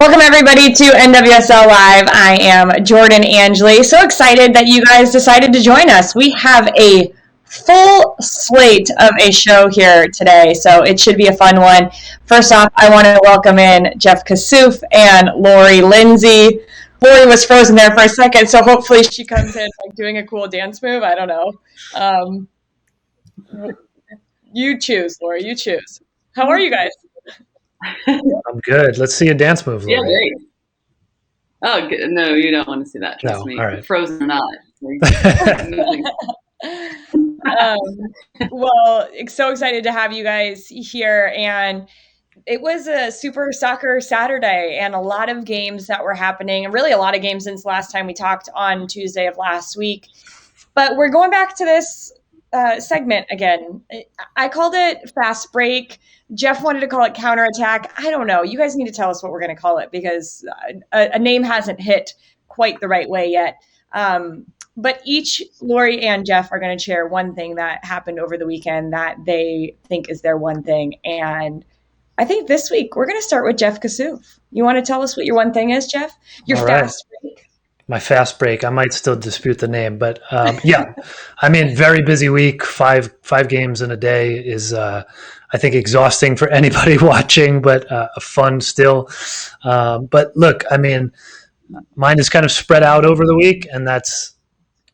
Welcome everybody to NWSL Live. I am Jordan Angeli. So excited that you guys decided to join us. We have a full slate of a show here today, so it should be a fun one. First off, I want to welcome in Jeff Kassouf and Lindsey. Lori was frozen there for a second, so hopefully she comes in like doing a cool dance move. I don't know. You choose, Lori. You choose. How are you guys? I'm good. Let's see a dance move, Lori. Yeah, great. Oh, good. No, you don't want to see that. Trust me. All right. Frozen or not. Well, so excited to have you guys here. And it was a Super Soccer Saturday and a lot of games that were happening, and really a lot of games since last time we talked on Tuesday of last week. But we're going back to this segment again. I called it Fast Break. Jeff wanted to call it Counterattack. I don't know. You guys need to tell us what we're going to call it because a name hasn't hit quite the right way yet. But each Lori and Jeff are going to share one thing that happened over the weekend that they think is their one thing. And I think this week we're going to start with Jeff Kassouf. You want to tell us what your one thing is, Jeff? Your fast break. My fast break. I might still dispute the name, but yeah. I mean, very busy week. Five games in a day is, I think, exhausting for anybody watching, but fun still. But look, I mean, mine is kind of spread out over the week, and that's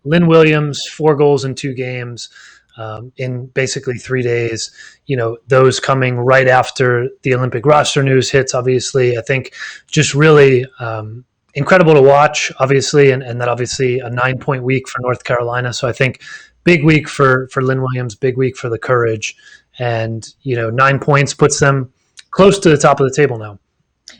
Lynn Williams, 4 goals in 2 games in basically 3 days. You know, those coming right after the Olympic roster news hits, obviously. I think just really incredible to watch, obviously, and that obviously a 9-point week for North Carolina. So I think big week for Lynn Williams, big week for the Courage. And, 9 points puts them close to the top of the table now.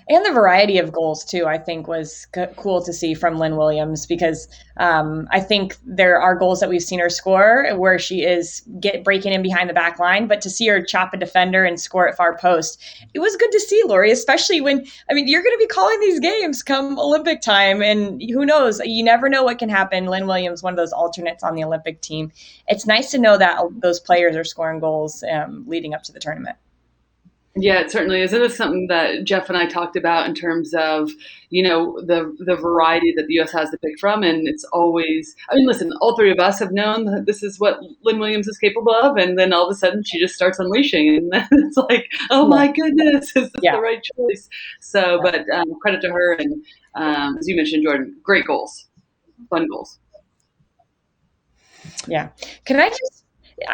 And the variety of goals, too, I think was cool to see from Lynn Williams because I think there are goals that we've seen her score where she is breaking in behind the back line. But to see her chop a defender and score at far post, it was good to see, Lori, especially when, you're going to be calling these games come Olympic time. And who knows? You never know what can happen. Lynn Williams, one of those alternates on the Olympic team. It's nice to know that those players are scoring goals leading up to the tournament. Yeah, it certainly is. It is something that Jeff and I talked about in terms of, the variety that the U.S. has to pick from. And it's always, listen, all 3 of us have known that this is what Lynn Williams is capable of. And then all of a sudden she just starts unleashing. And then it's like, oh my goodness, is this the right choice? So, but credit to her. And as you mentioned, Jordan, great goals, fun goals. Yeah.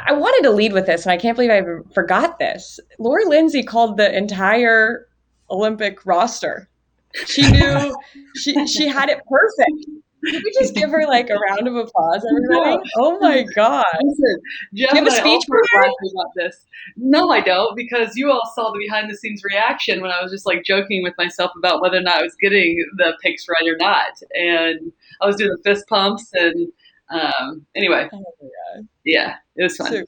I wanted to lead with this, and I can't believe I forgot this. Lori Lindsey called the entire Olympic roster. She knew she had it perfect. Did we just give her like a round of applause, everybody? Oh my God. Listen, Jeff, do you have a speech for laughing about this? No, I don't, because you all saw the behind the scenes reaction when I was just like joking with myself about whether or not I was getting the picks right or not. And I was doing the fist pumps and anyway. Oh my God. Yeah, it was fun.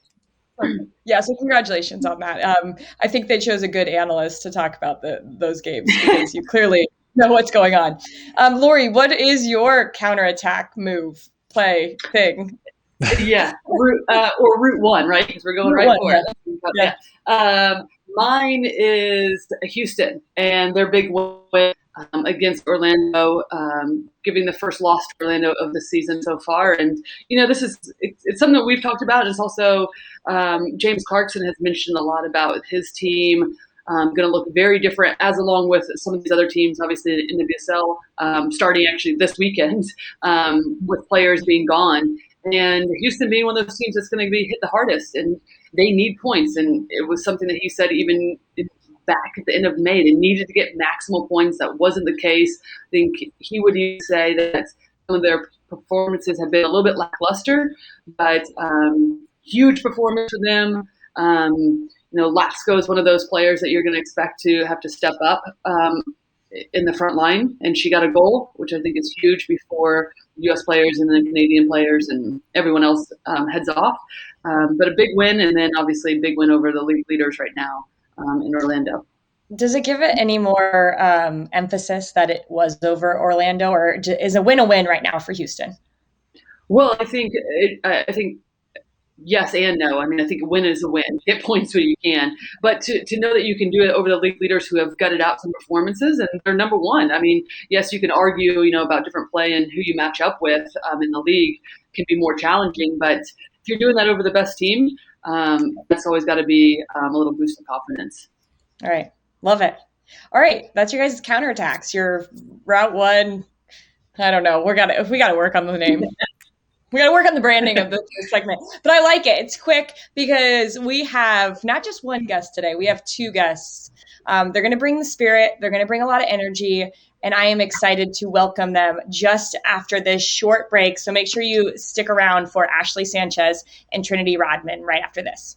Yeah, so congratulations on that. I think they chose a good analyst to talk about those games because you clearly know what's going on. Lori, what is your counterattack move, play, thing? Yeah, route 1, right? Because we're going right for it. Yeah. Mine is Houston and their big win against Orlando, giving the first loss to Orlando of the season so far. And, this is it's something that we've talked about. It's also James Clarkson has mentioned a lot about his team going to look very different, as along with some of these other teams, obviously in the NWSL, starting actually this weekend with players being gone. And Houston being one of those teams that's going to be hit the hardest, and they need points. And it was something that he said even back at the end of May, they needed to get maximal points. That wasn't the case. I think he would even say that some of their performances have been a little bit lackluster, but huge performance for them. Lasco is one of those players that you're going to expect to have to step up in the front line, and she got a goal, which I think is huge before U.S. players and then Canadian players and everyone else heads off. But a big win, and then obviously a big win over the league leaders right now in Orlando. Does it give it any more emphasis that it was over Orlando, or is a win right now for Houston? Well, I think yes and no. I mean, I think a win is a win. Get points when you can. But to know that you can do it over the league leaders who have gutted out some performances and they're number one. I mean, yes, you can argue, about different play and who you match up with in the league can be more challenging. But if you're doing that over the best team, that's always got to be a little boost of confidence. All right. Love it. All right. That's your guys' counterattacks. Your Route 1. I don't know. We got to work on the name. We got to work on the branding of this segment. But I like it. It's quick because we have not just one guest today. We have two guests. They're going to bring the spirit. They're going to bring a lot of energy. And I am excited to welcome them just after this short break. So make sure you stick around for Ashley Sanchez and Trinity Rodman right after this.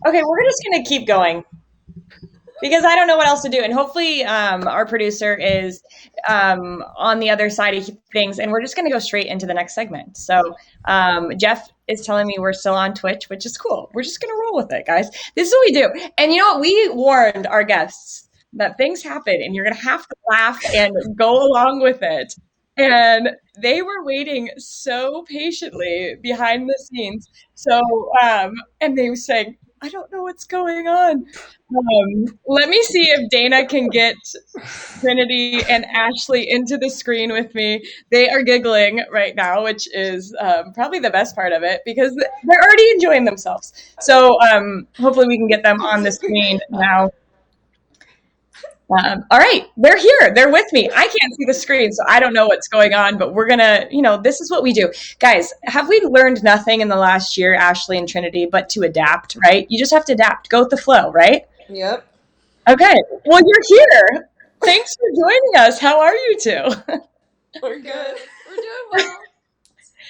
Okay, we're just going to keep going because I don't know what else to do. And hopefully our producer is on the other side of things. And we're just going to go straight into the next segment. So Jeff is telling me we're still on Twitch, which is cool. We're just going to roll with it, guys. This is what we do. And you know what? We warned our guests that things happen and you're going to have to laugh and go along with it. And they were waiting so patiently behind the scenes. So, and they were saying, I don't know what's going on. Let me see if Dana can get Trinity and Ashley into the screen with me. They are giggling right now, which is probably the best part of it because they're already enjoying themselves. So hopefully we can get them on the screen now. All right, they're here. They're with me. I can't see the screen, so I don't know what's going on, but we're going to, this is what we do. Guys, have we learned nothing in the last year, Ashley and Trinity, but to adapt, right? You just have to adapt. Go with the flow, right? Yep. Okay. Well, you're here. Thanks for joining us. How are you two? We're good. We're doing well.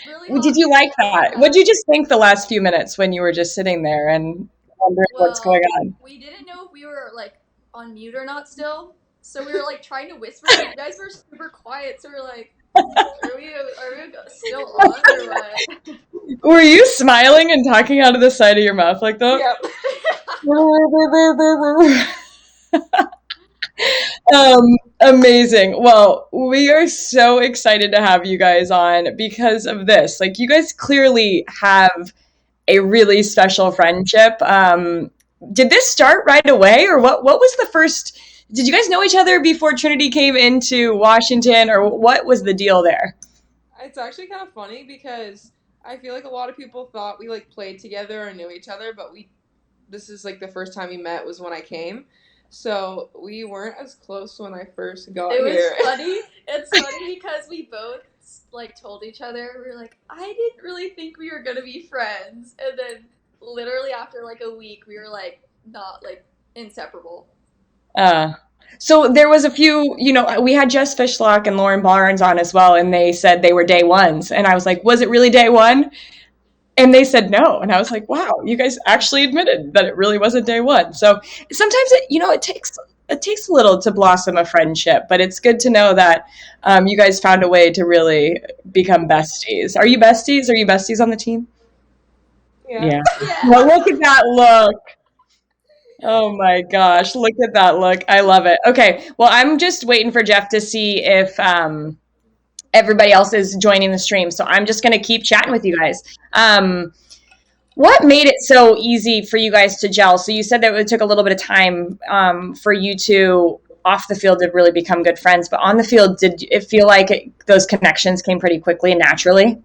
Really did you like that? What did you just think the last few minutes when you were just sitting there and wondering what's going on? We didn't know if we were on mute or not still, so we were trying to whisper. You guys were super quiet, so we were like, are we still on or what? Were you smiling and talking out of the side of your mouth like that? Yep. Amazing. Well, we are so excited to have you guys on because of this. You guys clearly have a really special friendship. Did this start right away, or what was the first? Did you guys know each other before Trinity came into Washington, or what was the deal there? It's actually kind of funny because I feel like a lot of people thought we played together or knew each other, but this is the first time we met was when I came. So we weren't as close when I first got here. It was funny. It's funny because we both told each other, we were I didn't really think we were gonna be friends, and then literally after a week we were not inseparable. So there was a few, we had Jess Fishlock and Lauren Barnes on as well, and they said they were day ones, and I was like, was it really day one? And they said no, and I was like, wow, you guys actually admitted that it really wasn't day one. So sometimes it takes a little to blossom a friendship, but it's good to know that you guys found a way to really become besties. Are you besties? Are you besties on the team? Yeah. Yeah. Well, look at that look. Oh my gosh, look at that look. I love it. Okay, well, I'm just waiting for Jeff to see if everybody else is joining the stream. So I'm just going to keep chatting with you guys. What made it so easy for you guys to gel? So you said that it took a little bit of time for you two off the field to really become good friends, but on the field, did it feel like those connections came pretty quickly and naturally?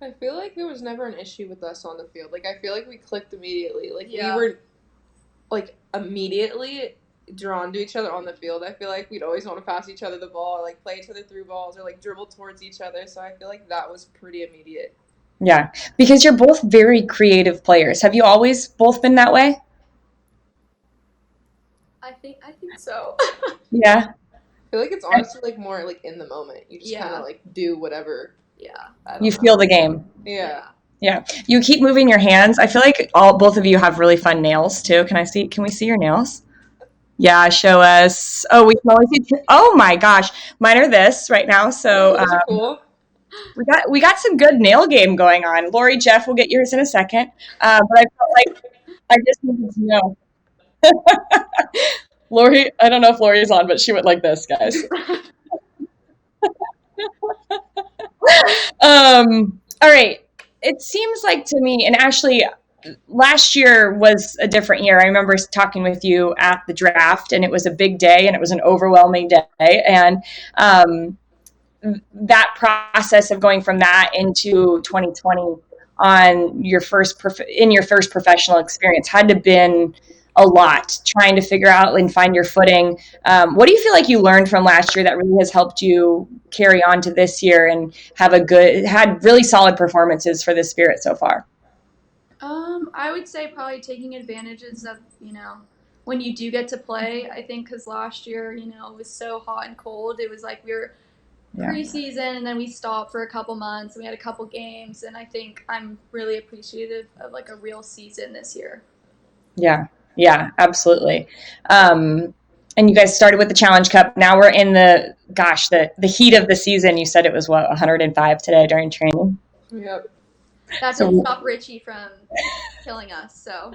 I feel like there was never an issue with us on the field. Like, I feel like we clicked immediately. Like, Yeah. we were, like, immediately drawn to each other on the field. I feel like we'd always want to pass each other the ball or, like, play each other through balls or, like, dribble towards each other. So I feel like that was pretty immediate. Yeah, because you're both very creative players. Have you always both been that way? I think so. Yeah. I feel like it's honestly, like, more, like, in the moment. You just Yeah. kind of, like, do whatever. Yeah. I don't You know. feel the game. Yeah. Yeah. You keep moving your hands. I feel like both of you have really fun nails too. Can we see your nails? Yeah, show us. Oh, we can only see oh my gosh. Mine are this right now. So Those are cool. we got some good nail game going on. Lori, Jeff, we'll get yours in a second. But I felt like I just needed to know. Lori, I don't know if Lori's on, but she went like this, guys. All right. It seems like to me, and Ashley, last year was a different year. I remember talking with you at the draft, and it was a big day, and it was an overwhelming day. And that process of going from that into 2020 on your first professional experience had to been a lot, trying to figure out and find your footing. What do you feel like you learned from last year that really has helped you carry on to this year and had really solid performances for the Spirit so far? I would say probably taking advantages of, when you do get to play. I think because last year, it was so hot and cold. It was like we were preseason and then we stopped for a couple months and we had a couple games. And I think I'm really appreciative of like a real season this year. Yeah, absolutely. And you guys started with the Challenge Cup. Now we're in the heat of the season. You said it was 105 today during training? Yep. That didn't stop Richie from killing us, so.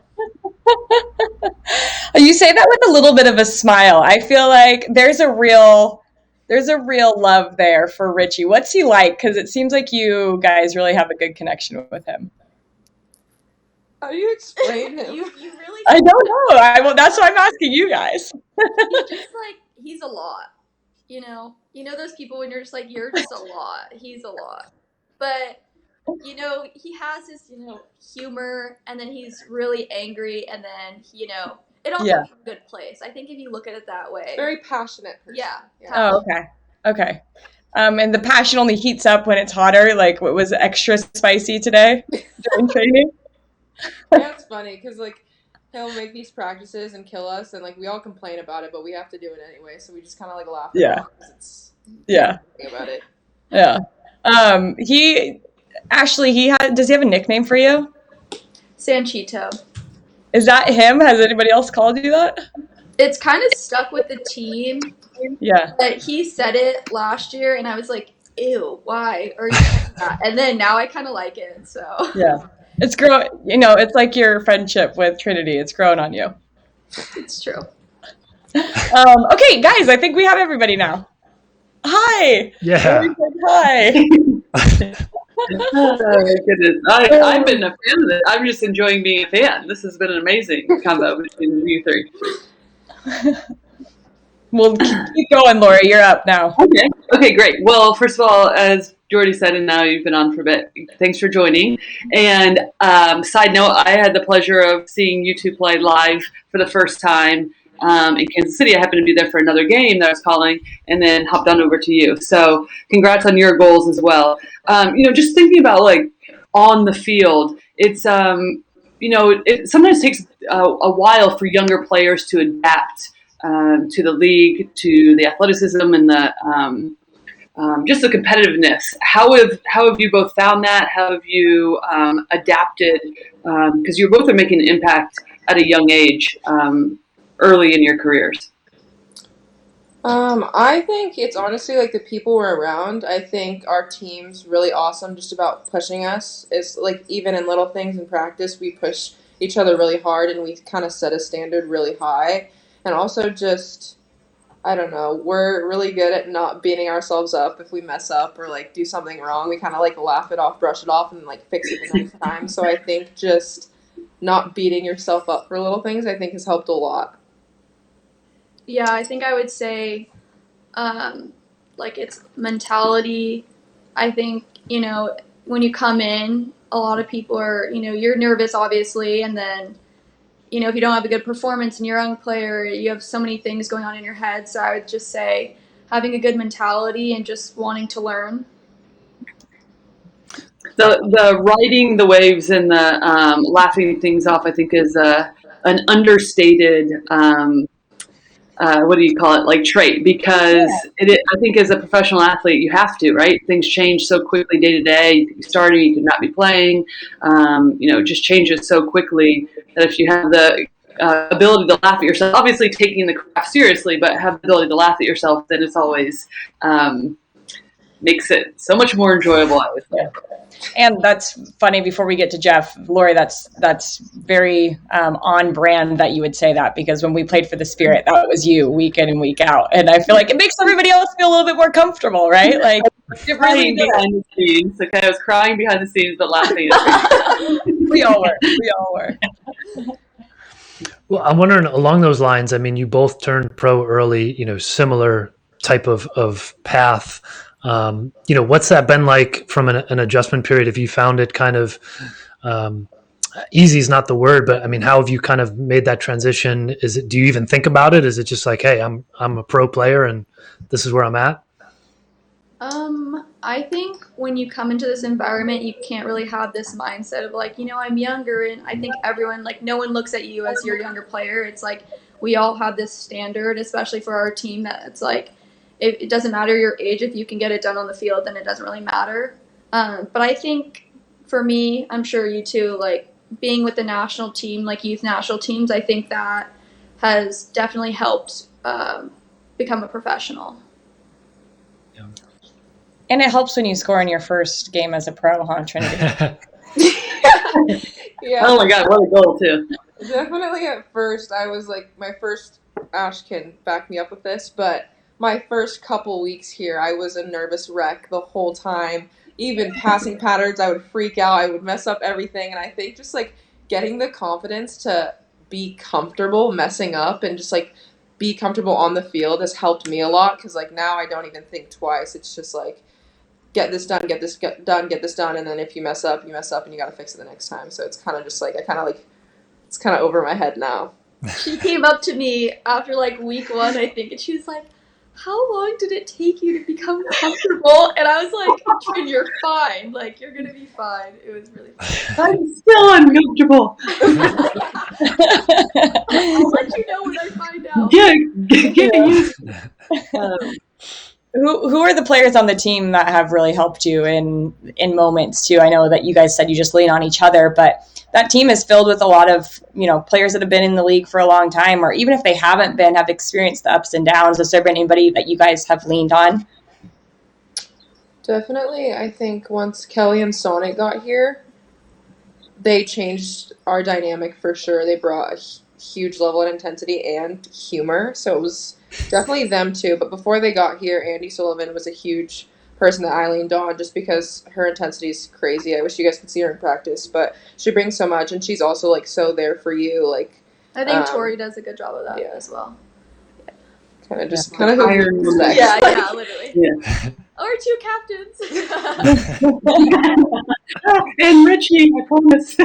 You say that with a little bit of a smile. I feel like there's a real love there for Richie. What's he like? Because it seems like you guys really have a good connection with him. How do you explain him? You really. I don't know. That's why I'm asking you guys. He's just like, he's a lot. You know those people when you're just like, you're just a lot. He's a lot. But, he has his, humor, and then he's really angry, and then, it all comes from a good place. I think if you look at it that way. Very passionate person. Yeah. Oh, okay. And the passion only heats up when it's hotter. Like, what was extra spicy today during training? Yeah, it's funny because like he'll make these practices and kill us, and like we all complain about it, but we have to do it anyway. So we just kind of like laugh. Yeah. About it. Yeah. Does he have a nickname for you? Sanchito. Is that him? Has anybody else called you that? It's kind of stuck with the team. Yeah. But he said it last year, and I was like, ew, why are you saying that? And then now I kind of like it, so. Yeah. It's grown, it's like your friendship with Trinity. It's grown on you. It's true. Okay, guys, I think we have everybody now. Hi. Yeah. Hi. Oh, goodness. I've been a fan of it. I'm just enjoying being a fan. This has been an amazing combo between you three. Well, keep going, Lori. You're up now. Okay, great. Well, first of all, as Jordy said, and now you've been on for a bit, thanks for joining. And side note, I had the pleasure of seeing you two play live for the first time in Kansas City. I happened to be there for another game that I was calling and then hopped on over to you. So congrats on your goals as well. Just thinking about like on the field, it's, it sometimes takes a while for younger players to adapt to the league, to the athleticism and the just the competitiveness. How have you both found that? How have you adapted? Because you both are making an impact at a young age, early in your careers. I think it's honestly like the people we're around. I think our team's really awesome just about pushing us. It's like even in little things in practice, we push each other really hard and we kind of set a standard really high. And also just, I don't know, we're really good at not beating ourselves up if we mess up or like do something wrong. We kind of like laugh it off, brush it off, and like fix it the next time. So I think just not beating yourself up for little things, I think has helped a lot. Yeah, I think I would say, like it's mentality. I think, when you come in, a lot of people are, you're nervous, obviously, and then, if you don't have a good performance and you're a young player, you have so many things going on in your head. So I would just say having a good mentality and just wanting to learn. The riding the waves and the laughing things off, I think, is an understated what do you call it, like trait, because I think as a professional athlete, you have to, right? Things change so quickly day to day. You could be starting, you could not be playing. It just changes so quickly that if you have the ability to laugh at yourself, obviously taking the craft seriously, but have the ability to laugh at yourself, then it's always makes it so much more enjoyable, I would say. And that's funny. Before we get to Jeff, Lori, that's very on brand that you would say that, because when we played for the Spirit, that was you week in and week out, and I feel like it makes everybody else feel a little bit more comfortable, right? Like crying behind the scenes. Okay, I was crying behind the scenes, but laughing. We all were. Well, I'm wondering along those lines. I mean, you both turned pro early. Similar type of path. What's that been like from an adjustment period? Have you found it kind of easy is not the word, but I mean, how have you kind of made that transition? Do you even think about it? Is it just like, hey, I'm a pro player and this is where I'm at? I think when you come into this environment, you can't really have this mindset of like, I'm younger, and I think everyone, like, no one looks at you as your younger player. It's like we all have this standard, especially for our team, that it's like, it doesn't matter your age. If you can get it done on the field, then it doesn't really matter. But I think for me, I'm sure you too, like being with the national team, like youth national teams, I think that has definitely helped become a professional. Yeah. And it helps when you score in your first game as a pro, huh, Trinity? Yeah. Oh my God, what a goal too. Definitely at first, I was like, Ash can back me up with this, but my first couple weeks here, I was a nervous wreck the whole time. Even passing patterns, I would freak out. I would mess up everything. And I think just like getting the confidence to be comfortable messing up and just like be comfortable on the field has helped me a lot, because like now I don't even think twice. It's just like, get this done, get this done, and then if you mess up, and you got to fix it the next time. So it's kind of just like, it's kind of over my head now. She came up to me after like week 1, I think, and she was like, how long did it take you to become comfortable? And I was like, Trin, you're fine. Like, you're going to be fine. It was really fun. I'm still uncomfortable. I'll let you know when I find out. Yeah, get used. Who are the players on the team that have really helped you in moments too? I know that you guys said you just lean on each other, but that team is filled with a lot of, players that have been in the league for a long time, or even if they haven't been, have experienced the ups and downs. Has there been anybody that you guys have leaned on? Definitely. I think once Kelly and Sonic got here, they changed our dynamic for sure. They brought a huge level of intensity and humor. So it was definitely them too. But before they got here, Andy Sullivan was a huge person that I leaned on, just because her intensity is crazy. I wish you guys could see her in practice, but she brings so much, and she's also like so there for you. Like, I think Tori does a good job of that as well. Kind of iron. Yeah, literally. Yeah. Our 2 captains. And Richie, I promise.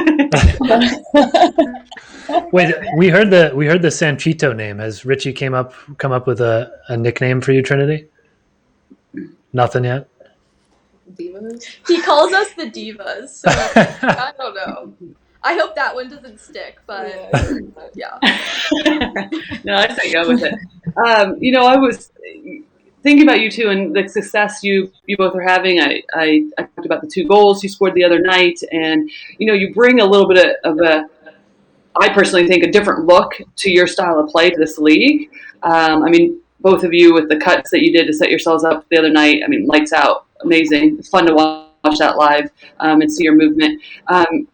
Wait, we heard the Sanchito name. Has Richie come up with a nickname for you, Trinity? Nothing yet? Divas? He calls us the Divas, so I don't know. I hope that one doesn't stick, but yeah. No, I say go with it. I was thinking about you two and the success you both are having. I talked about the 2 goals you scored the other night, and you bring a little bit of a, I personally think, a different look to your style of play to this league. both of you with the cuts that you did to set yourselves up the other night. I mean, lights out, amazing. It's fun to watch that live and see your movement.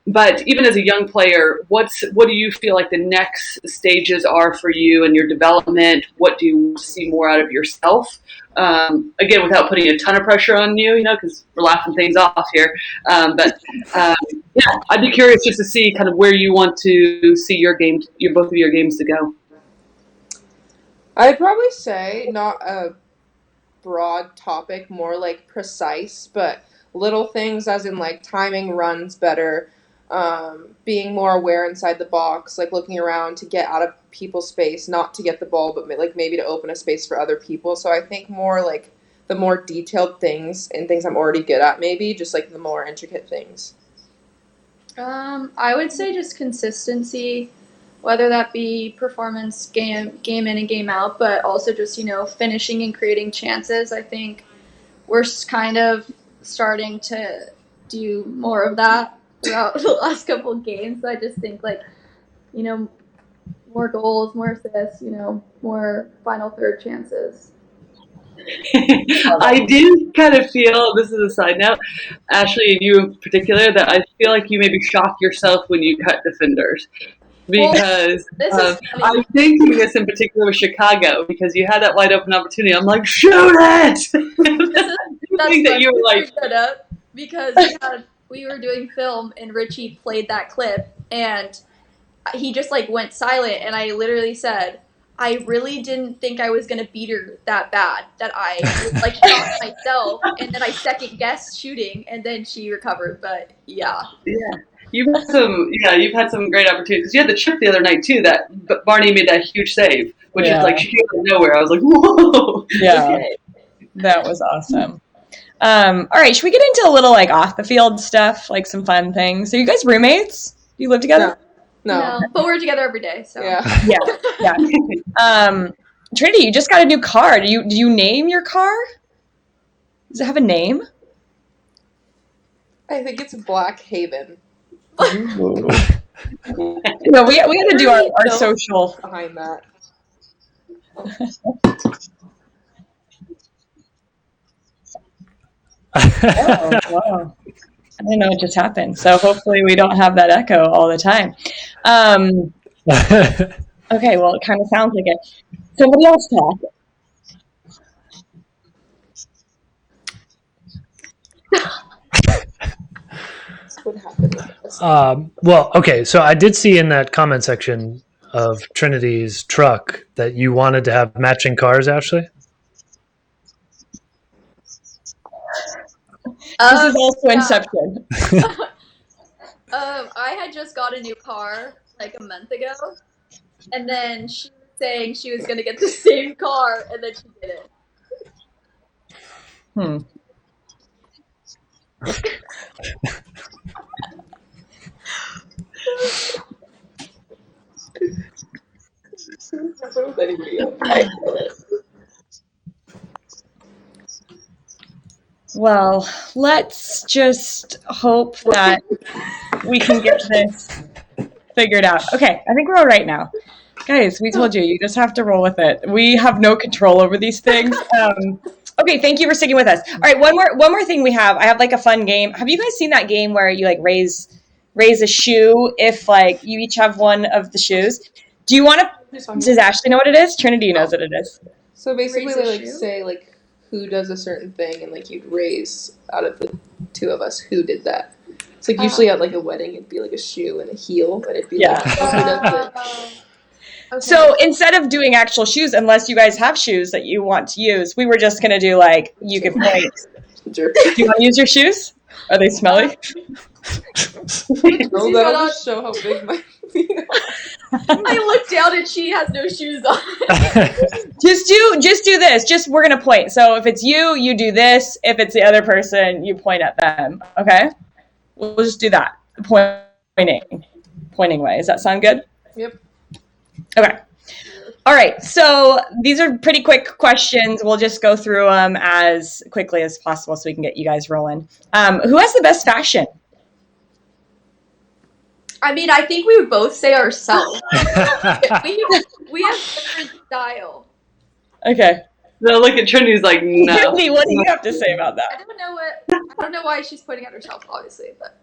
But even as a young player, what do you feel like the next stages are for you and your development? What do you see more out of yourself? Again, without putting a ton of pressure on you, because we're laughing things off here. But I'd be curious just to see kind of where you want to see both of your games to go. I'd probably say not a broad topic, more like precise, but little things as in like timing runs better, being more aware inside the box, like looking around to get out of people's space, not to get the ball, but like maybe to open a space for other people. So I think more like the more detailed things and things I'm already good at, maybe just like the more intricate things. I would say just consistency, whether that be performance game in and game out, but also just, finishing and creating chances. I think we're kind of starting to do more of that throughout the last couple of games. So I just think more goals, more assists, more final third chances. I do kind of feel, this is a side note, Ashley and you in particular, that I feel like you maybe shock yourself when you cut defenders. Because I'm thinking this in particular with Chicago, because you had that wide open opportunity. I'm like, shoot it! That you were like, because we were doing film and Richie played that clip and he just went silent, and I literally said, I really didn't think I was gonna beat her that bad, that I shot myself, and then I second guessed shooting, and then she recovered. But yeah. You've had some great opportunities. You had the chip the other night too. That Barney made that huge save, which is like she came out of nowhere. I was like, whoa! Yeah, okay. That was awesome. All right, should we get into a little off the field stuff, some fun things? Are you guys roommates? Do you live together? No, but we're together every day. So yeah. Trinity, you just got a new car. Do you name your car? Does it have a name? I think it's Black Haven. We had to do our social behind that. Oh, wow. I don't know what just happened. So hopefully we don't have that echo all the time. Okay, well, it kind of sounds like it. Somebody else talk. What happened? Well, okay, so I did see in that comment section of Trinity's truck that you wanted to have matching cars, Ashley. This is also Inception. I had just got a new car a month ago, and then she was saying she was going to get the same car, and then she didn't. Well, let's just hope that we can get this figured out. Okay, I think we're all right now. Guys, we told you just have to roll with it. We have no control over these things. Okay, thank you for sticking with us. All right, one more thing we have. I have a fun game. Have you guys seen that game where you raise a shoe if you each have one of the shoes? Do you want to? Does Ashley know what it is? Trinity knows what it is. So basically, they say who does a certain thing, and you'd raise out of the two of us who did that. It's usually at a wedding, it'd be a shoe and a heel, and it'd be who does it. Okay. So instead of doing actual shoes, unless you guys have shoes that you want to use, we were just going to do you could point. Do you want to use your shoes? Are they smelly? No, that'll just show how big my feet are. I look down and she has no shoes on. Just do this. We're going to point. So if it's you, you do this. If it's the other person, you point at them. Okay? We'll just do that. Pointing way. Does that sound good? Yep. Okay. All right. So these are pretty quick questions. We'll just go through them as quickly as possible so we can get you guys rolling. Who has the best fashion? I mean, I think we would both say ourselves. we have different style. Okay. No, look at Trinity's like, no. Trinity, what do you have to say about I that? don't know why she's pointing at herself, obviously, but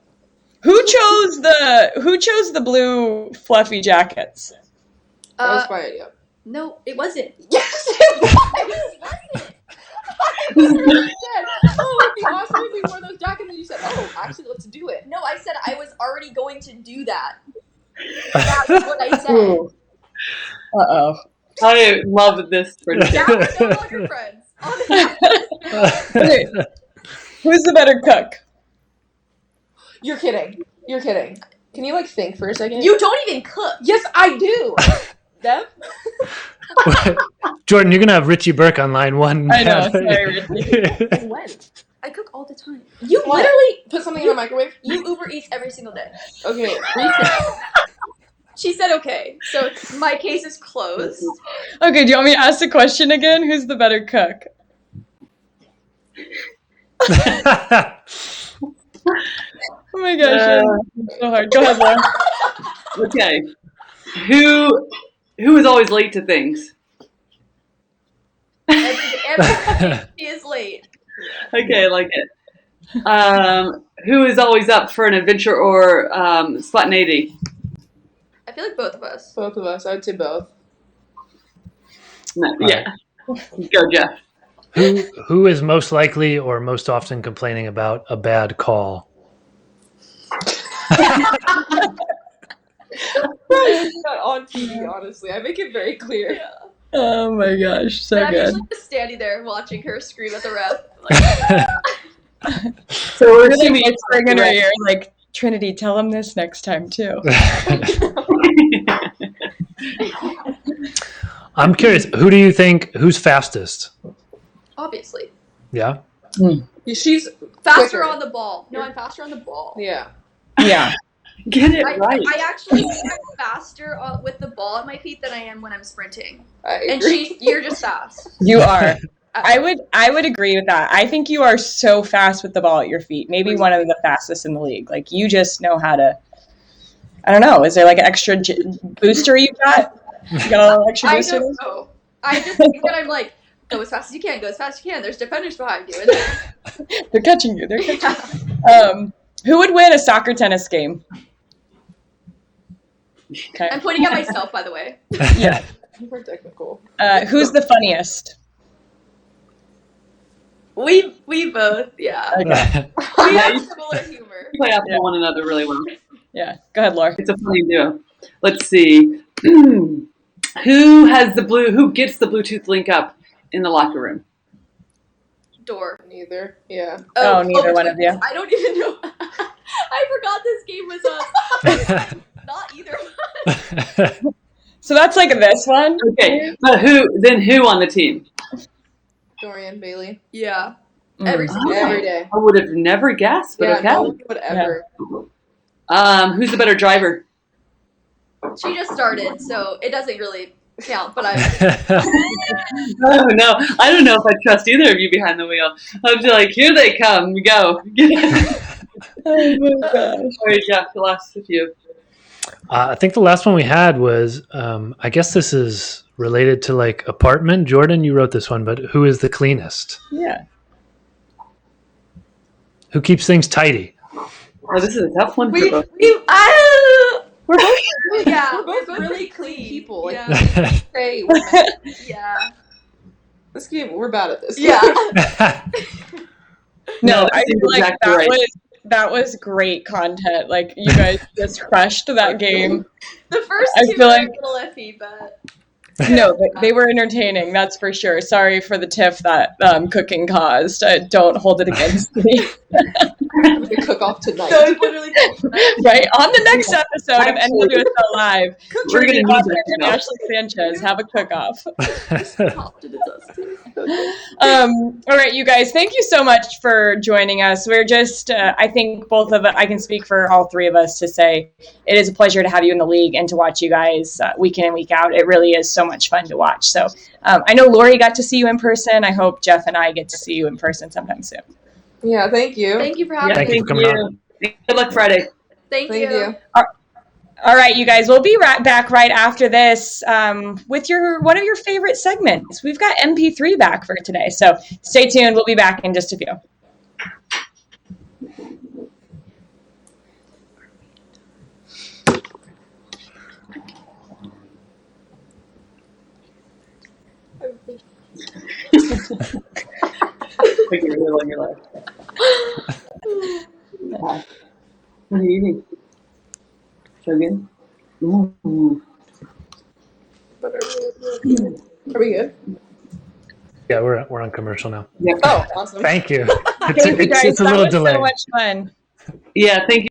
Who chose the blue fluffy jackets? That was my idea. No, it wasn't. Yes, it was. I literally said, "Oh, it'd be awesome if we wore those jackets," and you said, "Oh, actually, let's do it." No, I said I was already going to do that. That's what I said. Uh-oh. I love this friendship. Now we're no longer friends. Honestly. Wait, who's the better cook? You're kidding. You're kidding. Can you think for a second? You don't even cook. Yes, I do. Deb? Jordan, you're gonna have Richie Burke on line one. I know. Sorry, Richie. When? I cook all the time. You What? literally Put something in the microwave? you Uber Eats every single day. Okay. She said okay, so my case is closed. Okay, do you want me to ask the question again? Who's the better cook? Oh my gosh, it's so hard. Go ahead, Laura. Okay. Who is always late to things? Every day she is late. Okay, I like it. Who is always up for an adventure or spontaneity? I feel like both of us. Both of us. I would say both. No, yeah. Go, Jeff. Who is most likely or most often complaining about a bad call? Not on TV, honestly. I make it very clear. Yeah. Oh my gosh, so But I'm good. usually just standing there watching her scream at the ref. So we're You're assuming like whispering in her ear, like, Trinity, tell him this next time too. I'm curious. Who do you think? Who's fastest? Obviously. Yeah. She's Faster quicker. on the ball. No, I'm faster on the ball. Yeah. Yeah. Get it I right. actually think I'm faster with the ball at my feet than I am when I'm sprinting. I And agree. you're just fast. You are. I would agree with that. I think you are so fast with the ball at your feet. Maybe one of the fastest in the league. Like, you just know how to. I don't know. Is there like an extra booster you got? You got a little extra I booster? don't know. I just think that I'm like, go as fast as you can, go as fast as you can. There's defenders behind you. And then, They're catching you. They're catching you. Who would win a soccer tennis game? Okay. I'm pointing at myself, by the way. Yeah. We're technical. Who's the funniest? We both, yeah. Okay. We have similar humor. Play off one another really well. Yeah. Go ahead, Laura. It's a funny duo. Let's see. Who gets the Bluetooth link up in the locker room? Door. Neither. Yeah. Oh, neither one of you. I don't even know. I forgot this game was not either. So that's like this one. Okay, but who on the team? Dorian Bailey. Yeah. Mm. Every single Every day. day. I would have never guessed, but Yeah, okay. no one would ever. Who's the better driver? She just started, so it doesn't really count, but Oh no, I don't know if I trust either of you behind the wheel. I'm just like, here they come, go. Oh my gosh. Sorry, Jeff, the last few. I think the last one we had was. I guess this is related to like apartment. Jordan, you wrote this one, but who is the cleanest? Yeah. Who keeps things tidy? Oh, this is a tough one for we're both. both yeah, We're both really pretty clean people. Like, Yeah. hey, Yeah. this game, we're bad at this. Yeah. No, that I seems feel like exactly right. that was great content. Like, you guys just crushed that game. The first I two feel were like- a little iffy, but No, they were entertaining. That's for sure. Sorry for the tiff that cooking caused. Don't hold it against me. We cook off tonight. no, it's literally Right on the next episode of Actually, NWSL Live, We're Trinity gonna need Rodman that to and know. Ashley Sanchez have a cook-off. adopted it's us too. All right, you guys, thank you so much for joining us. We're just, I think both of us, I can speak for all three of us to say it is a pleasure to have you in the league and to watch you guys week in and week out. It really is so much fun to watch. So I know Lori got to see you in person. I hope Jeff and I get to see you in person sometime soon. Yeah, thank you. Thank you for having Thank me. you for coming on. Good luck Friday. Thank Thank you. you. All right, you guys, we'll be back right after this with one of your favorite segments. We've got MP3 back for today, so stay tuned. We'll be back in just a few. Like you're really your life. What are you eating? So good? Mm. Are we good? Yeah, we're on commercial now. Yeah. Oh, awesome. Thank you. Thank you, guys. It's a That little was delay. so much fun. Yeah, thank you.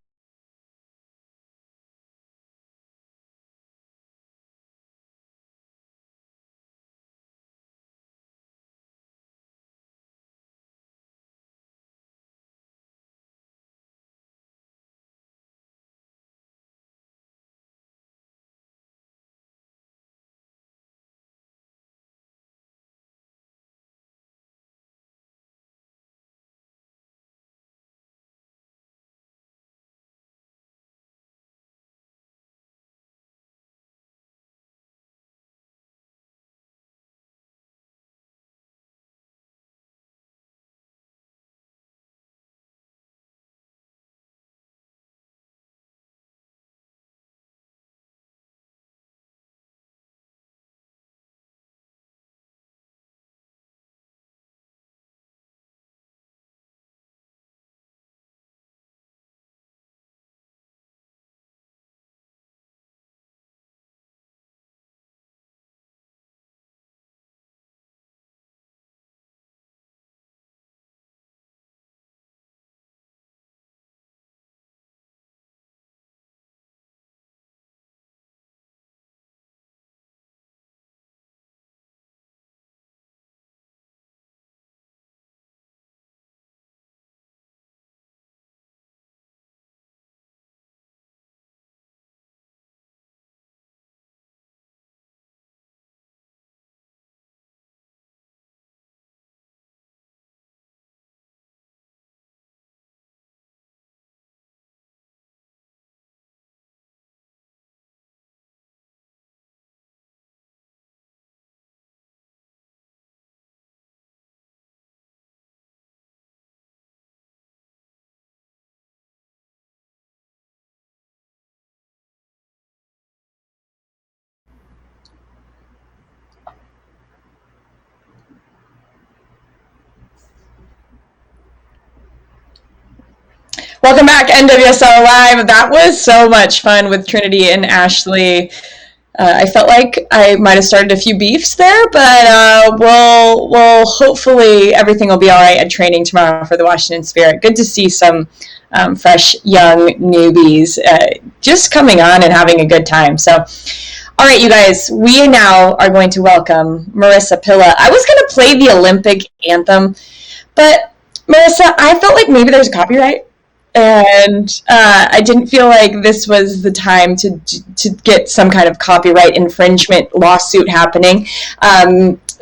Welcome back, NWSL Live. That was so much fun with Trinity and Ashley. I felt like I might have started a few beefs there, but we'll hopefully everything will be all right at training tomorrow for the Washington Spirit. Good to see some fresh young newbies just coming on and having a good time. So, all right, you guys, we now are going to welcome Marissa Pilla. I was going to play the Olympic anthem, but Marissa, I felt like maybe there's a copyright. And I didn't feel like this was the time to get some kind of copyright infringement lawsuit happening.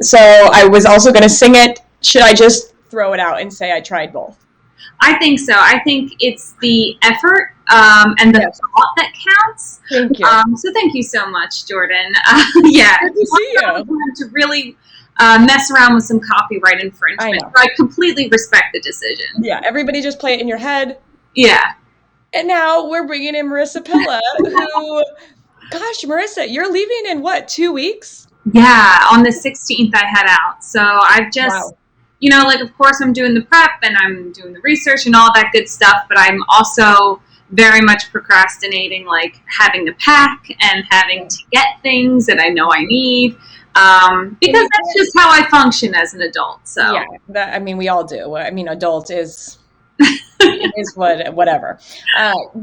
So I was also going to sing it. Should I just throw it out and say I tried both? I think so. I think it's the effort and the thought that counts. Thank you. So thank you so much, Jordan. Yeah. Good to see you. To really mess around with some copyright infringement. I know. So I completely respect the decision. Yeah, everybody just play it in your head. Yeah. And now we're bringing in Marissa Pilla, who, gosh, Marissa, you're leaving in what, 2 weeks? Yeah, on the 16th I head out. So I've just, you know, like, of course I'm doing the prep and I'm doing the research and all that good stuff, but I'm also very much procrastinating, like having to pack and having to get things that I know I need. Because that's just how I function as an adult. So yeah, I mean, we all do. I mean, adult is is whatever.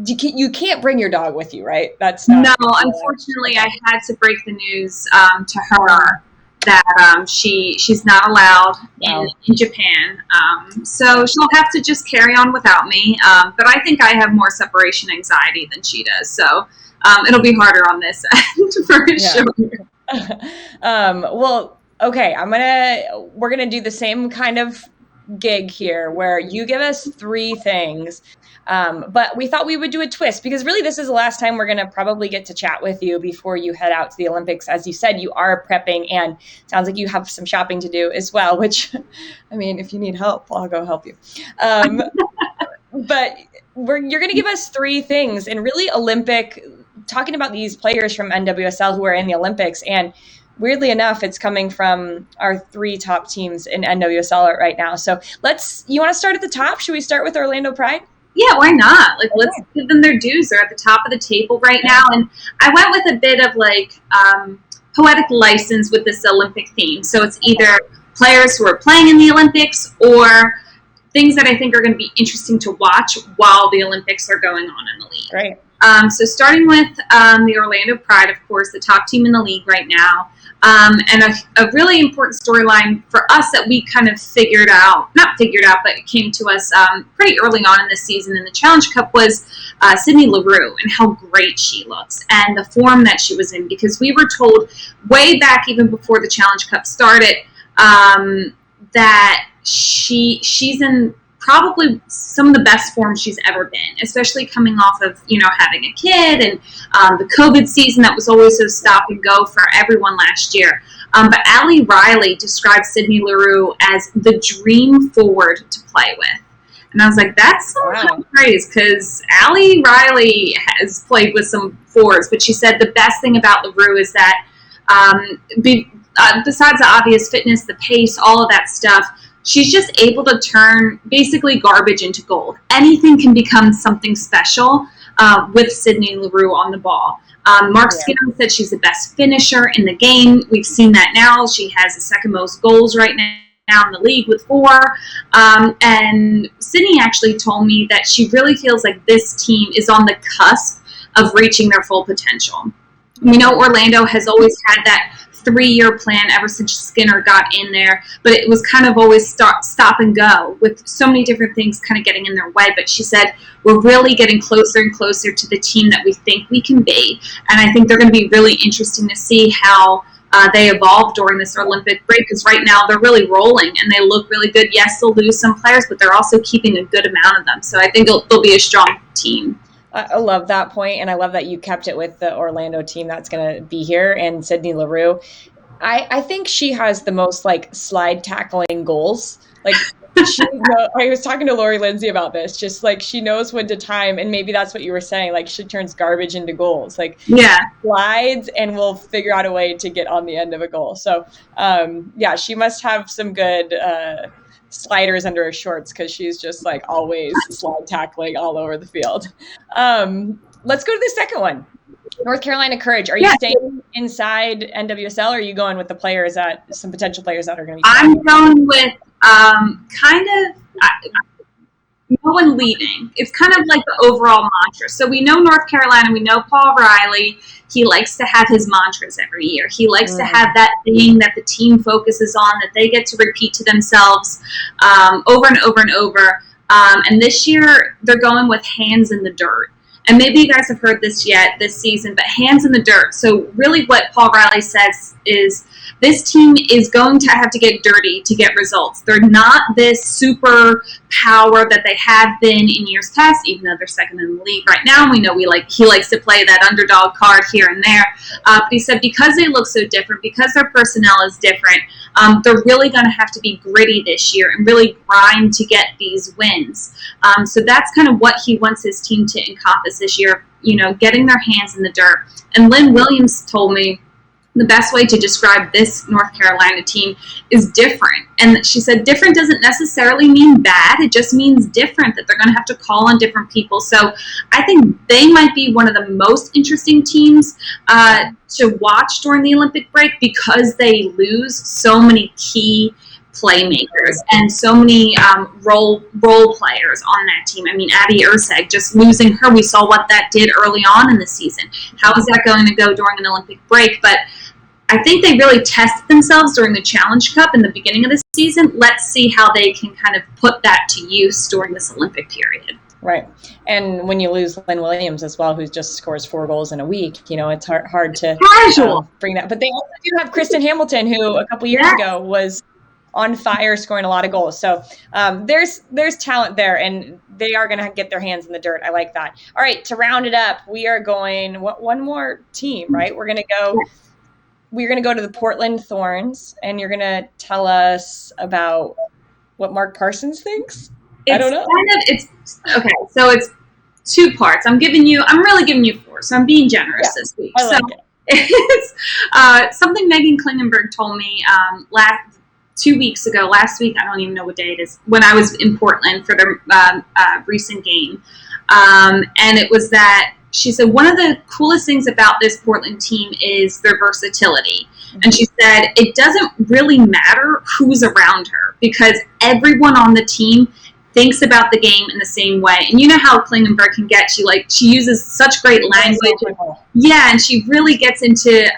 You can't bring your dog with you, right? That's not no. Unfortunately, I had to break the news to her that she's not allowed in Japan. So she'll have to just carry on without me. But I think I have more separation anxiety than she does. So it'll be harder on this end for sure. Well, okay. We're gonna do the same kind of gig here where you give us 3 things But we thought we would do a twist because really this is the last time we're going to probably get to chat with you before you head out to the Olympics. As you said, you are prepping and sounds like you have some shopping to do as well, which, I mean, if you need help, I'll go help you. But you're going to give us 3 things and really talking about these players from NWSL who are in the Olympics. And weirdly enough, it's coming from our 3 top teams in NWSL right now. So you want to start at the top? Should we start with Orlando Pride? Yeah, why not? Like, let's give them their dues. They're at the top of the table right now. And I went with a bit of like poetic license with this Olympic theme. So it's either players who are playing in the Olympics or things that I think are going to be interesting to watch while the Olympics are going on in the league. Right. So starting with the Orlando Pride, of course, the top team in the league right now. And a really important storyline for us that we kind of not figured out, but it came to us pretty early on in this season in the Challenge Cup was Sydney Leroux and how great she looks and the form that she was in, because we were told way back even before the Challenge Cup started that she's in probably some of the best form she's ever been, especially coming off of, having a kid and the COVID season that was always so stop and go for everyone last year. But Allie Riley described Sydney Leroux as the dream forward to play with. And I was like, that's some praise, because Allie Riley has played with some forwards, but she said the best thing about Leroux is that besides the obvious fitness, the pace, all of that stuff, she's just able to turn basically garbage into gold. Anything can become something special with Sydney Leroux on the ball. Mark Skinner said she's the best finisher in the game. We've seen that now. She has the second most goals right now in the league with 4. And Sydney actually told me that she really feels like this team is on the cusp of reaching their full potential. We know Orlando has always had that 3-year plan ever since Skinner got in there, but it was kind of always stop and go with so many different things kind of getting in their way. But she said we're really getting closer and closer to the team that we think we can be, and I think they're going to be really interesting to see how they evolve during this Olympic break, because right now they're really rolling and they look really good. Yes, they'll lose some players, but they're also keeping a good amount of them, so I think they'll be a strong team. I love that point, and I love that you kept it with the Orlando team that's going to be here and Sydney Leroux. I think she has the most slide tackling goals. I was talking to Lori Lindsey about this. Just she knows when to time, and maybe that's what you were saying. She turns garbage into goals. Slides, and we'll figure out a way to get on the end of a goal. So she must have some good sliders under her shorts, because she's just always slide tackling all over the field. Let's go to the second one. North Carolina Courage. Are you staying inside NWSL, or are you going with some potential players that are going to be? I'm going with no one leaving. It's kind of like the overall mantra. So we know North Carolina, we know Paul Riley. He likes to have his mantras every year. He likes to have that thing that the team focuses on, that they get to repeat to themselves over and over and over. And this year, they're going with hands in the dirt. And maybe you guys have heard this this season, but hands in the dirt. So really what Paul Riley says is this team is going to have to get dirty to get results. They're not this super power that they have been in years past, even though they're second in the league right now. We know he likes to play that underdog card here and there. But he said because they look so different, because their personnel is different, they're really going to have to be gritty this year and really grind to get these wins. So that's kind of what he wants his team to encompass this year, getting their hands in the dirt. And Lynn Williams told me the best way to describe this North Carolina team is different. And she said different doesn't necessarily mean bad. It just means different, that they're going to have to call on different people. So I think they might be one of the most interesting teams to watch during the Olympic break, because they lose so many key playmakers and so many role players on that team. I mean, Abby Erceg, just losing her, we saw what that did early on in the season. How is that going to go during an Olympic break? But I think they really tested themselves during the Challenge Cup in the beginning of the season. Let's see how they can kind of put that to use during this Olympic period. Right. And when you lose Lynn Williams as well, who just scores 4 goals in a week, it's hard to bring that. But they also do have Kristen Hamilton, who a couple years ago was on fire, scoring a lot of goals. So there's talent there, and they are going to get their hands in the dirt. I like that. All right, to round it up, we are going one more team, right? We're going to go to the Portland Thorns, and you're going to tell us about what Mark Parsons thinks. I don't know. Okay, so it's two parts. I'm really giving you 4, so I'm being generous this week. I like it. It's something Megan Klingenberg told me last week, I don't even know what day it is, when I was in Portland for the recent game. And it was that she said one of the coolest things about this Portland team is their versatility. And she said it doesn't really matter who's around her because everyone on the team thinks about the game in the same way. And you know how Klingenberg can get, she uses such great language. Yeah, and she really gets into,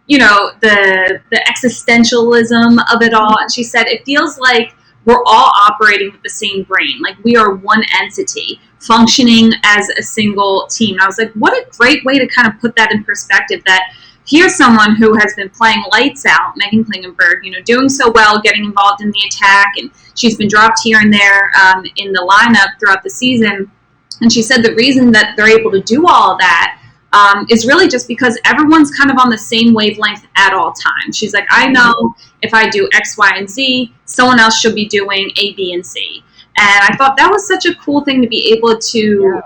the existentialism of it all. And she said, it feels like we're all operating with the same brain. Like we are one entity functioning as a single team. And I was like, what a great way to kind of put that in perspective, that here's someone who has been playing lights out, Megan Klingenberg, doing so well, getting involved in the attack, and she's been dropped here and there in the lineup throughout the season. And she said the reason that they're able to do all of that is really just because everyone's kind of on the same wavelength at all times. She's like, I know if I do X, Y, and Z, someone else should be doing A, B, and C. And I thought that was such a cool thing to be able to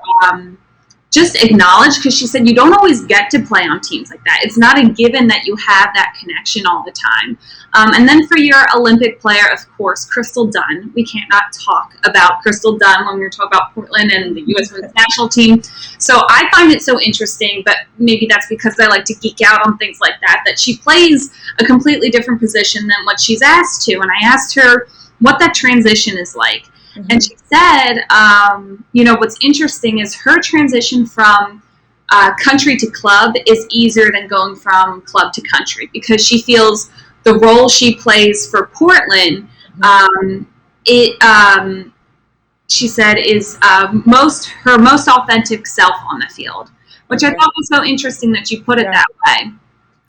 just acknowledge, because she said you don't always get to play on teams like that. It's not a given that you have that connection all the time. And then for your Olympic player, of course, Crystal Dunn. We can't not talk about Crystal Dunn when we're talking about Portland and the U.S. women's national team. So I find it so interesting, but maybe that's because I like to geek out on things like that she plays a completely different position than what she's asked to. And I asked her what that transition is like. Mm-hmm. And she said, what's interesting is her transition from country to club is easier than going from club to country, because she feels the role she plays for Portland, she said, is her most authentic self on the field, which I thought was so interesting that you put it that way.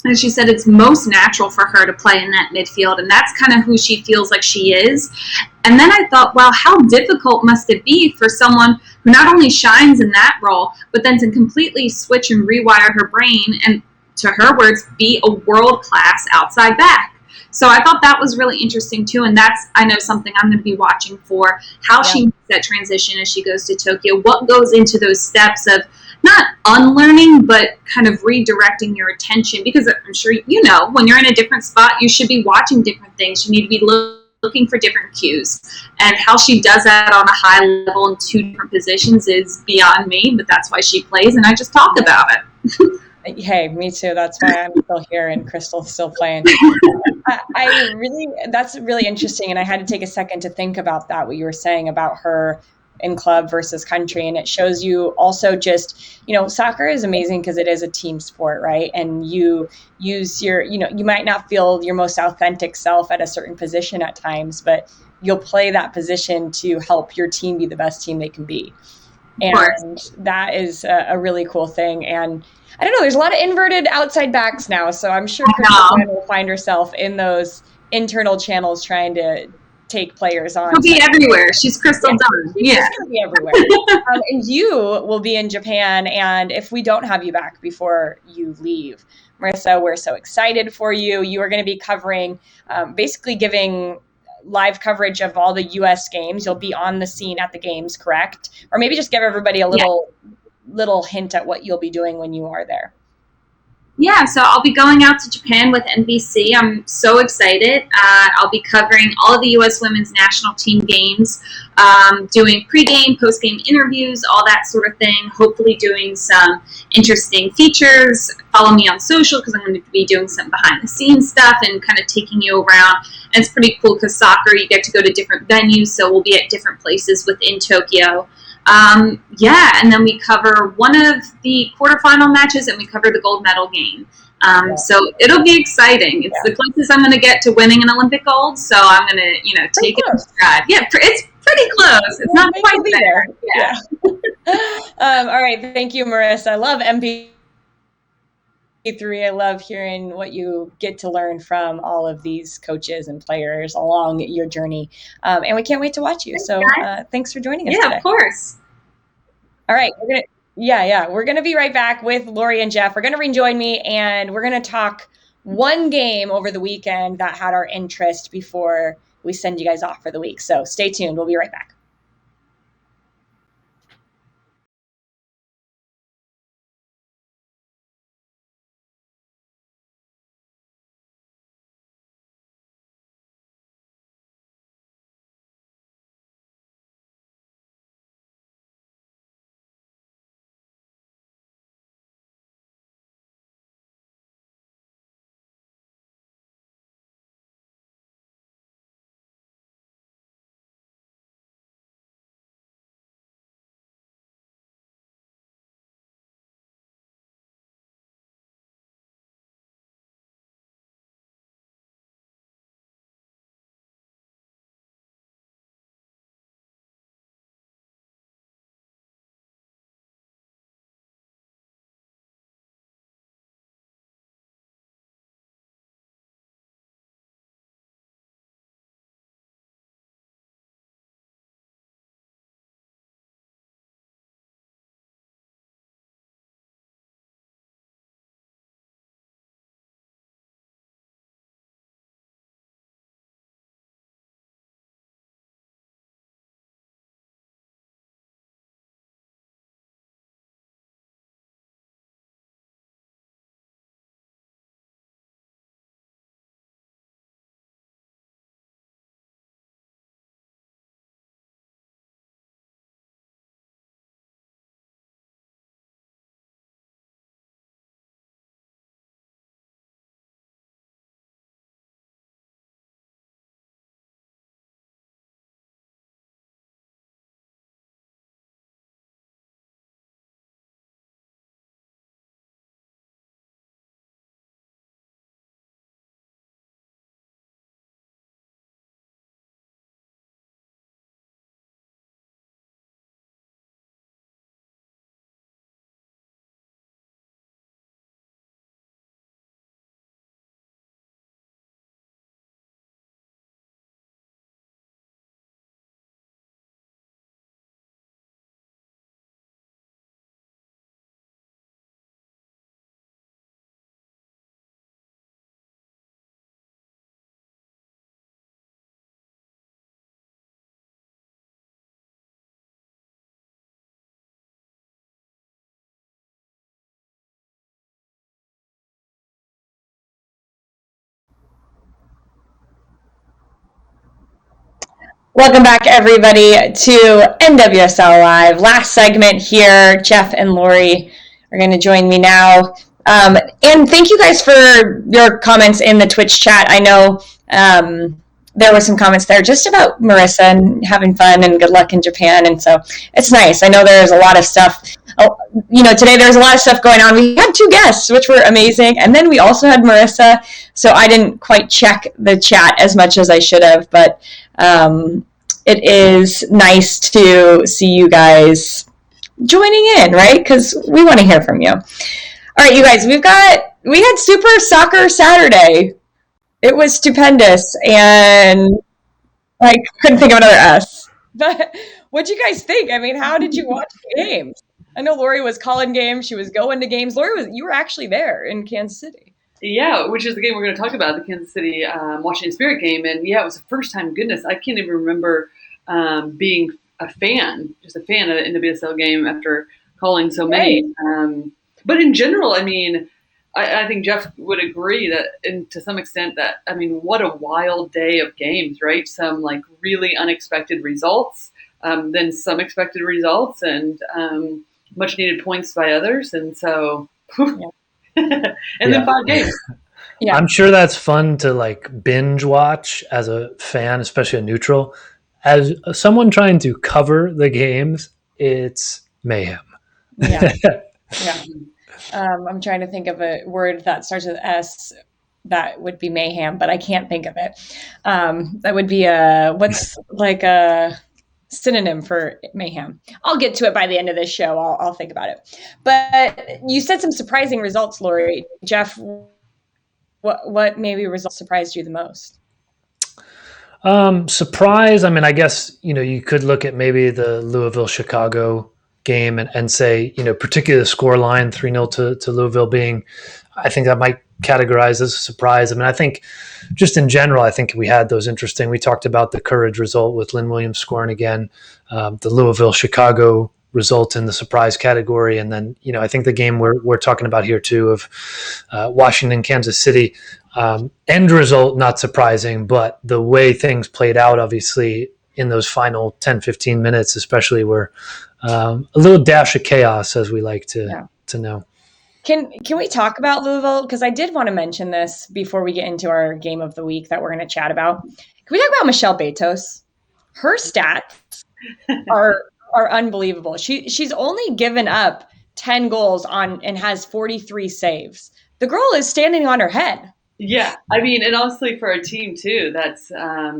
And she said it's most natural for her to play in that midfield, and that's kind of who she feels like she is. And then I thought, well, how difficult must it be for someone who not only shines in that role, but then to completely switch and rewire her brain and, to her words, be a world-class outside back. So I thought that was really interesting too, and that's, I know, something I'm going to be watching for, how she makes that transition as she goes to Tokyo, what goes into those steps of not unlearning, but kind of redirecting your attention, because I'm sure, when you're in a different spot, you should be watching different things. You need to be looking for different cues, and how she does that on a high level in 2 different positions is beyond me, but that's why she plays, and I just talk about it. Hey, me too. That's why I'm still here and Crystal's still playing. That's really interesting. And I had to take a second to think about that, what you were saying about her in club versus country. And it shows you also just, soccer is amazing because it is a team sport, right? And you use you might not feel your most authentic self at a certain position at times, but you'll play that position to help your team be the best team they can be. And that is a really cool thing. And I don't know, there's a lot of inverted outside backs now, so I'm sure Crystal will find herself in those internal channels trying to take players on. She'll be everywhere. She's Crystal Dunn. She's going to be everywhere. And you will be in Japan, and if we don't have you back before you leave, Marissa, we're so excited for you. You are going to be covering, basically giving live coverage of all the U.S. games. You'll be on the scene at the games, correct? Or maybe just give everybody a little hint at what you'll be doing when you are there. Yeah, so I'll be going out to Japan with NBC. I'm so excited. I'll be covering all of the U.S. women's national team games, doing pregame, postgame interviews, all that sort of thing, hopefully doing some interesting features. Follow me on social because I'm going to be doing some behind-the-scenes stuff and kind of taking you around. And it's pretty cool because soccer, you get to go to different venues, so we'll be at different places within Tokyo. And then we cover one of the quarterfinal matches and we cover the gold medal game. So it'll be exciting. It's the closest I'm going to get to winning an Olympic gold. So I'm going to, take it in stride. Yeah, it's pretty close. It's not quite there. Yeah. All right. Thank you, Marissa. I love MP. I love hearing what you get to learn from all of these coaches and players along your journey. And we can't wait to watch you. So thanks for joining us today. Yeah, of course. All right. We're going to be right back with Lori and Jeff. We're going to rejoin me, and we're going to talk one game over the weekend that had our interest before we send you guys off for the week. So stay tuned. We'll be right back. Welcome back, everybody, to NWSL Live. Last segment here. Jeff and Lori are going to join me now. And thank you guys for your comments in the Twitch chat. I know there were some comments there just about Marissa and having fun and good luck in Japan. And so it's nice. I know there's a lot of stuff. Today there's a lot of stuff going on. We had 2 guests, which were amazing. And then we also had Marissa. So I didn't quite check the chat as much as I should have. But it is nice to see you guys joining in, right? Because we want to hear from you. All right, you guys, we had Super Soccer Saturday. It was stupendous, and I couldn't think of another S. But what'd you guys think? I mean, how did you watch the games? I know Lori was calling games. She was going to games. Lori, you were actually there in Kansas City. Yeah, which is the game we're going to talk about, the Kansas City Washington Spirit game. And yeah, it was the first time, goodness, I can't even remember being a fan of the NWSL game after calling so many. But in general, I mean, I think Jeff would agree that, and to some extent, that, I mean, what a wild day of games, right? Some like really unexpected results, then some expected results, and much needed points by others. And so, and then 5 games. Yeah. I'm sure that's fun to like binge watch as a fan, especially a neutral. As someone trying to cover the games, it's mayhem. Yeah. I'm trying to think of a word that starts with S that would be mayhem, but I can't think of it. That would be what's like a synonym for mayhem. I'll get to it by the end of this show. I'll think about it. But you said some surprising results, Lori. Jeff, what maybe results surprised you the most? Surprise. I mean, I guess, you could look at maybe the Louisville-Chicago game and say, particularly the score line 3-0 to Louisville being, I think that might categorize as a surprise. I mean, I think just in general, I think we had those interesting. We talked about the Courage result with Lynn Williams scoring again, the Louisville-Chicago result in the surprise category. And then, I think the game we're talking about here too of Washington, Kansas City, end result, not surprising, but the way things played out, obviously in those final 10, 15 minutes, especially were a little dash of chaos, as we like to know. Can we talk about Louisville? Because I did want to mention this before we get into our game of the week that we're going to chat about. Can we talk about Michelle Betos? Her stats are unbelievable. She's only given up 10 goals and has 43 saves. The girl is standing on her head. Yeah, I mean, and honestly for a team too, that's I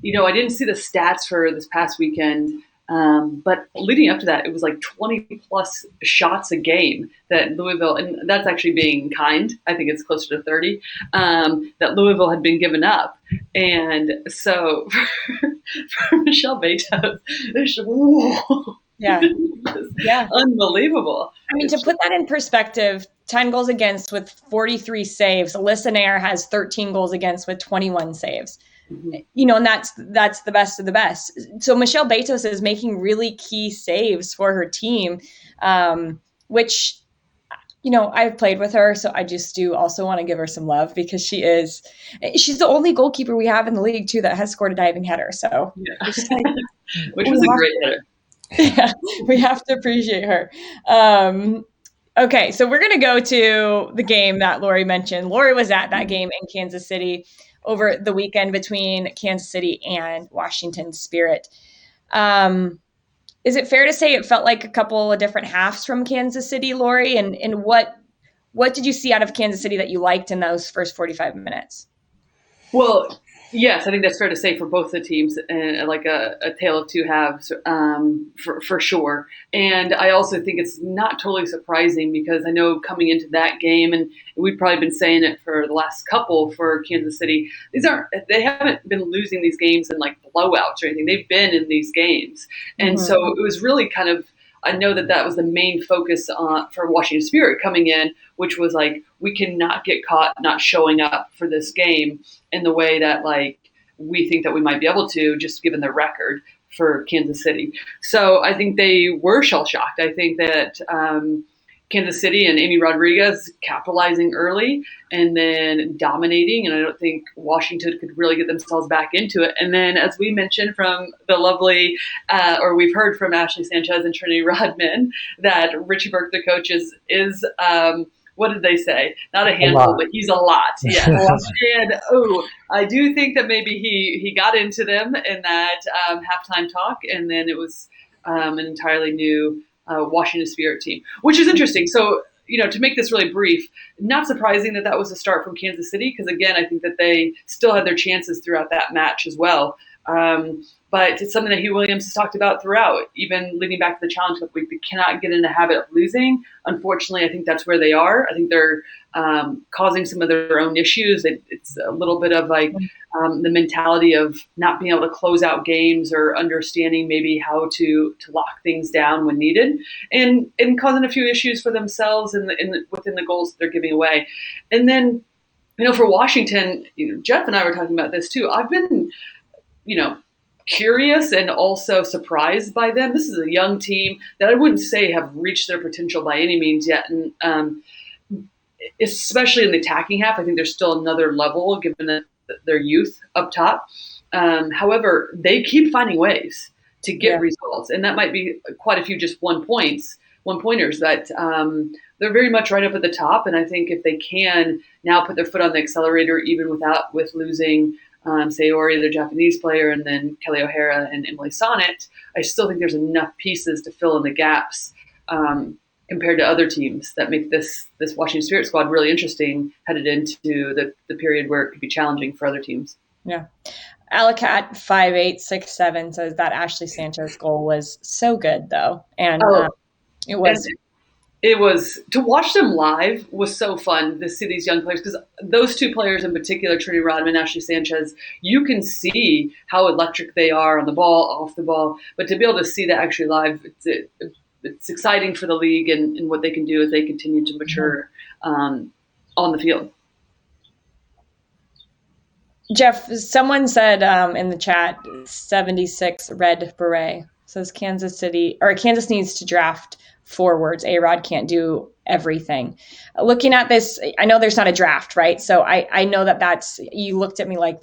didn't see the stats for this past weekend. But leading up to that, it was like 20 plus shots a game that Louisville, and that's actually being kind. I think it's closer to 30, that Louisville had been given up. And so for Michelle Betos, yeah, unbelievable. I mean, to put that in perspective, 10 goals against with 43 saves. Alyssa Nair has 13 goals against with 21 saves. Mm-hmm. And that's the best of the best. So Michelle Betos is making really key saves for her team, which, I've played with her. So I just do also want to give her some love because she's the only goalkeeper we have in the league too that has scored a diving header. So which was a great header. Yeah, we have to appreciate her. Okay, so we're going to go to the game that Lori mentioned. Lori was at that game in Kansas City over the weekend between Kansas City and Washington Spirit. Is it fair to say it felt like a couple of different halves from Kansas City, Lori? And what did you see out of Kansas City that you liked in those first 45 minutes? Well, yes, I think that's fair to say for both the teams, and like a tale of two halves, for sure. And I also think it's not totally surprising because I know coming into that game, and we've probably been saying it for the last couple for Kansas City, they haven't been losing these games in like blowouts or anything. They've been in these games, and so it was really kind of. I know that was the main focus for Washington Spirit coming in, which was like, we cannot get caught not showing up for this game in the way that like we think that we might be able to, just given the record for Kansas City. So I think they were shell-shocked. I think that Kansas City and Amy Rodriguez capitalizing early and then dominating. And I don't think Washington could really get themselves back into it. And then, as we mentioned from the lovely, or we've heard from Ashley Sanchez and Trinity Rodman, that Richie Burke, the coach, is what did they say? Not a handful, but he's a lot. Yeah. And I do think that maybe he got into them in that halftime talk, and then it was an entirely new Washington Spirit team, which is interesting. So, to make this really brief, not surprising that was a start from Kansas City, because again, I think that they still had their chances throughout that match as well. But it's something that Hugh Williams has talked about throughout, even leading back to the Challenge Cup. We cannot get in the habit of losing. Unfortunately, I think that's where they are. I think they're causing some of their own issues. It's a little bit of like the mentality of not being able to close out games or understanding maybe how to lock things down when needed, and causing a few issues for themselves within the goals that they're giving away. And then, for Washington, Jeff and I were talking about this too. I've been, curious and also surprised by them. This is a young team that I wouldn't say have reached their potential by any means yet. And especially in the attacking half, I think there's still another level given their youth up top. However, they keep finding ways to get results. And that might be quite a few just one-pointers that they're very much right up at the top. And I think if they can now put their foot on the accelerator, even with losing Sayori, their Japanese player, and then Kelly O'Hara and Emily Sonnet, I still think there's enough pieces to fill in the gaps compared to other teams that make this Washington Spirit squad really interesting headed into the period where it could be challenging for other teams. Yeah. Alacat 5867 says that Ashley Sanchez goal was so good though, and it was. It was, to watch them live was so fun to see these young players, because those two players in particular, Trinity Rodman, Ashley Sanchez, you can see how electric they are on the ball, off the ball, but to be able to see that actually live, it's exciting for the league and what they can do as they continue to mature on the field. Jeff, someone said in the chat, 76 red beret says Kansas needs to draft forwards. A-Rod can't do everything. Looking at this, I know there's not a draft, right? So I know that's, you looked at me like.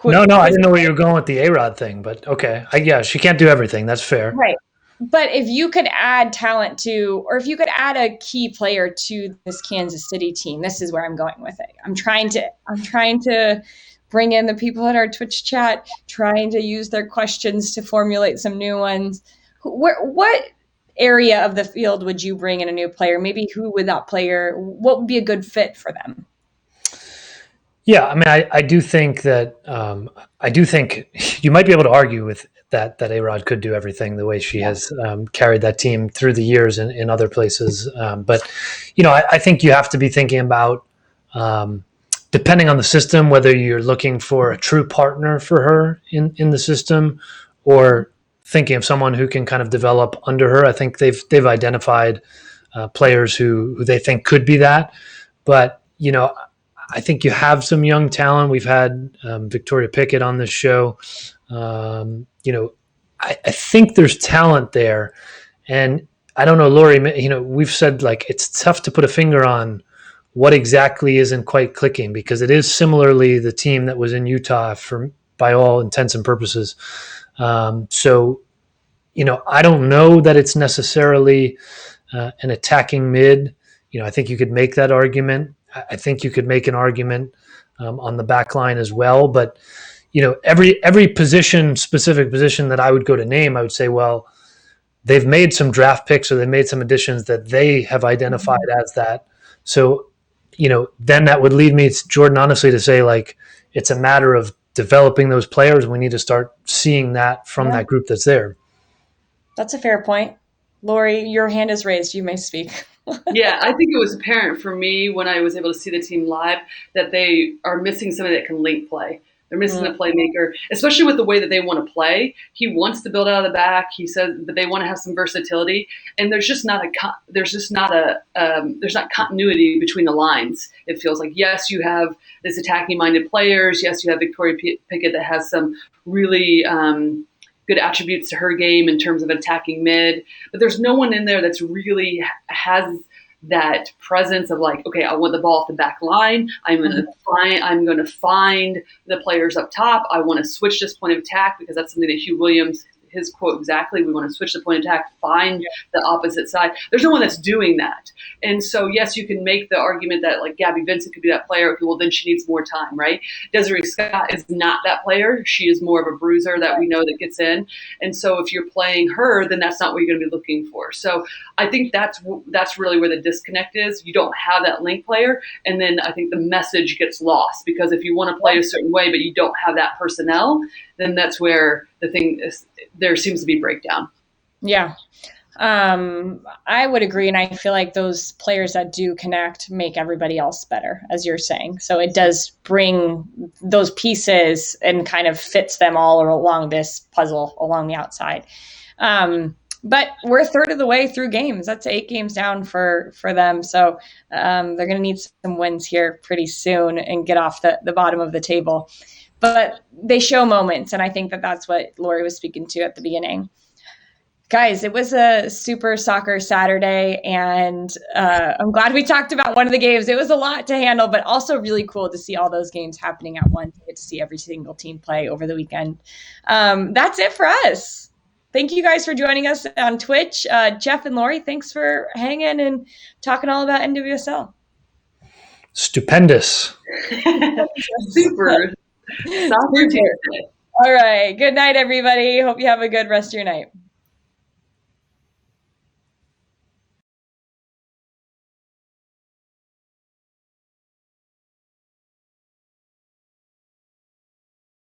No, I didn't know where you were going with the A-Rod thing, but okay. Yeah, she can't do everything. That's fair. Right. But if you could add talent or if you could add a key player to this Kansas City team, this is where I'm going with it. I'm trying to bring in the people in our Twitch chat, trying to use their questions to formulate some new ones. What area of the field would you bring in a new player? Maybe who would that player, what would be a good fit for them? Yeah, I mean, I do think that you might be able to argue with that A-Rod could do everything the way she has carried that team through the years in other places. But, I think you have to be thinking about, depending on the system, whether you're looking for a true partner for her in the system or thinking of someone who can kind of develop under her. I think they've identified players who they think could be that. But, I think you have some young talent. We've had Victoria Pickett on this show. I think there's talent there. And I don't know, Lori, we've said it's tough to put a finger on what exactly isn't quite clicking, because it is similarly the team that was in Utah by all intents and purposes. So, I don't know that it's necessarily an attacking mid. I think you could make that argument. I think you could make an argument on the back line as well. But, every specific position that I would go to name, I would say, well, they've made some draft picks or they made some additions that they have identified as that. So, then that would lead me, Jordan, honestly, to say, it's a matter of developing those players. We need to start seeing that from that group that's there. That's a fair point. Lori, your hand is raised. You may speak. Yeah, I think it was apparent for me when I was able to see the team live that they are missing somebody that can link play. They're missing a playmaker, especially with the way that they want to play. He wants to build out of the back. He says that they want to have some versatility, and there's not continuity between the lines. It feels like, yes, you have this attacking-minded players. Yes, you have Victoria Pickett that has some really good attributes to her game in terms of attacking mid, but there's no one in there that's really has that presence of okay, I want the ball off the back line. I'm going to find the players up top. I want to switch this point of attack, because that's something that Hugh Williams, his quote exactly, we want to switch the point of attack, find the opposite side. There's no one that's doing that. And so, yes, you can make the argument that Gabby Vincent could be that player. Okay, well, then she needs more time, right? Desiree Scott is not that player. She is more of a bruiser that we know that gets in. And so if you're playing her, then that's not what you're going to be looking for. So I think that's really where the disconnect is. You don't have that link player. And then I think the message gets lost, because if you want to play a certain way, but you don't have that personnel, then that's where the thing is, there seems to be breakdown. Yeah. I would agree. And I feel like those players that do connect make everybody else better, as you're saying. So it does bring those pieces and kind of fits them all along this puzzle along the outside. But we're a third of the way through games. That's 8 games down for them. So they're going to need some wins here pretty soon and get off the bottom of the table. But they show moments, and I think that's what Lori was speaking to at the beginning. Guys, it was a super soccer Saturday, and I'm glad we talked about one of the games. It was a lot to handle, but also really cool to see all those games happening at once. Get to see every single team play over the weekend. That's it for us. Thank you guys for joining us on Twitch. Jeff and Lori, thanks for hanging and talking all about NWSL. Stupendous. Super. All right. Good night, everybody. Hope you have a good rest of your night.